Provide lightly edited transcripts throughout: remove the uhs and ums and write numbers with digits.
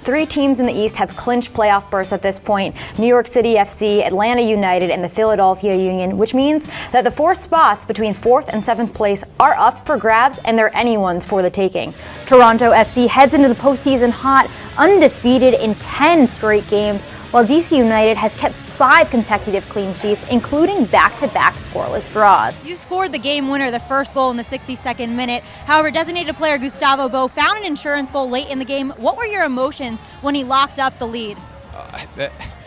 3 teams in the East have clinched playoff berths at this point: New York City FC, Atlanta United, and the Philadelphia Union, which means that the 4 spots between 4th and 7th place are up for grabs, and they're anyone's for the taking. Toronto FC heads into the postseason hot, undefeated in 10 straight games, while DC United has kept 5 consecutive clean sheets, including back-to-back scoreless draws. You scored the game winner, the first goal in the 62nd minute. However, designated player Gustavo Bo found an insurance goal late in the game. What were your emotions when he locked up the lead?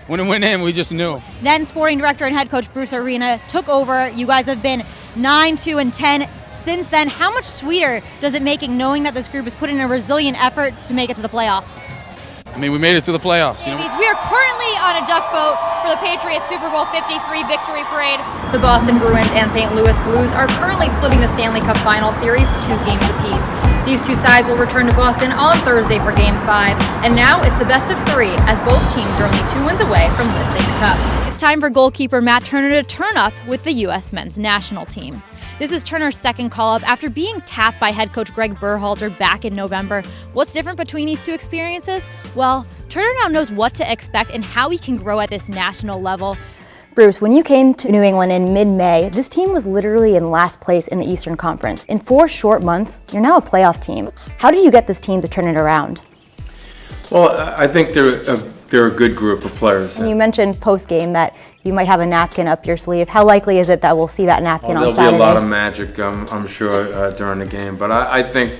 When it went in, we just knew. Then sporting director and head coach Bruce Arena took over. You guys have been 9-2-10 since then. How much sweeter does it make knowing that this group has put in a resilient effort to make it to the playoffs? I mean, we made it to the playoffs. It means we are currently on a duck boat for the Patriots Super Bowl 53 victory parade. The Boston Bruins and St. Louis Blues are currently splitting the Stanley Cup Final Series 2 games apiece. These 2 sides will return to Boston on Thursday for Game 5. And now it's the best of 3, as both teams are only 2 wins away from lifting the cup. It's time for goalkeeper Matt Turner to turn up with the U.S. men's national team. This is Turner's second call-up after being tapped by head coach Greg Berhalter back in November. What's different between these 2 experiences? Well, Turner now knows what to expect and how he can grow at this national level. Bruce, when you came to New England in mid-May, this team was literally in last place in the Eastern Conference. In 4 short months, you're now a playoff team. How did you get this team to turn it around? Well, I think they're a good group of players. And you mentioned post-game that you might have a napkin up your sleeve. How likely is it that we'll see that napkin on Saturday? There'll be a lot of magic, I'm sure, during the game. But I think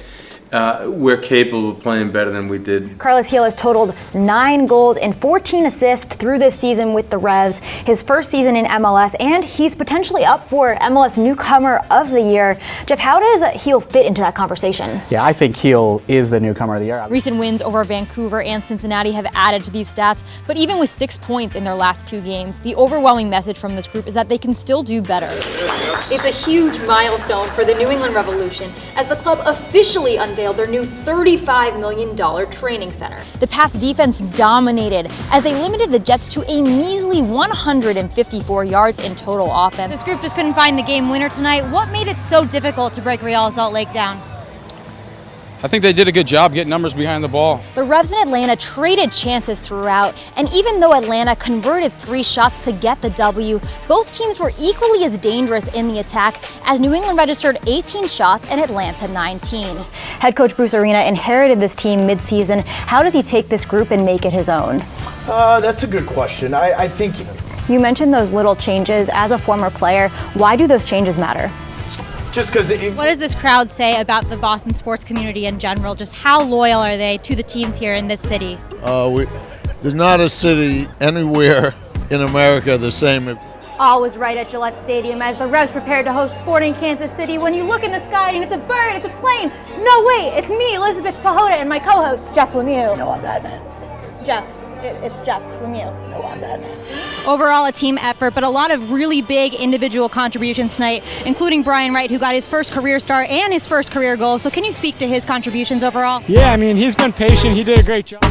we're capable of playing better than we did. Carlos Gil has totaled 9 goals and 14 assists through this season with the Revs, his first season in MLS, and he's potentially up for MLS Newcomer of the Year. Jeff, how does Gil fit into that conversation? Yeah, I think Gil is the Newcomer of the Year. Recent wins over Vancouver and Cincinnati have added to these stats, but even with 6 points in their last 2 games, the overwhelming message from this group is that they can still do better. It's a huge milestone for the New England Revolution as the club officially unveiled their new $35 million training center. The Pats defense dominated as they limited the Jets to a measly 154 yards in total offense. This group just couldn't find the game winner tonight. What made it so difficult to break Real Salt Lake down? I think they did a good job getting numbers behind the ball. The Revs in Atlanta traded chances throughout, and even though Atlanta converted 3 shots to get the W, both teams were equally as dangerous in the attack, as New England registered 18 shots and Atlanta 19. Head coach Bruce Arena inherited this team mid-season. How does he take this group and make it his own? That's a good question. I think... You mentioned those little changes. As a former player, why do those changes matter? Just because What does this crowd say about the Boston sports community in general? Just how loyal are they to the teams here in this city? There's not a city anywhere in America the same. All was right at Gillette Stadium as the Revs prepared to host Sporting Kansas City. When you look in the sky and it's a bird, it's a plane. No, wait, it's me, Elizabeth Pehota, and my co-host, Jeff Lemieux. No, I'm Batman. Jeff, it's Jeff Lemieux. No, I'm Batman. Overall, a team effort, but a lot of really big individual contributions tonight, including Brian Wright, who got his first career start and his first career goal. So can you speak to his contributions overall? Yeah, I mean, he's been patient. He did a great job.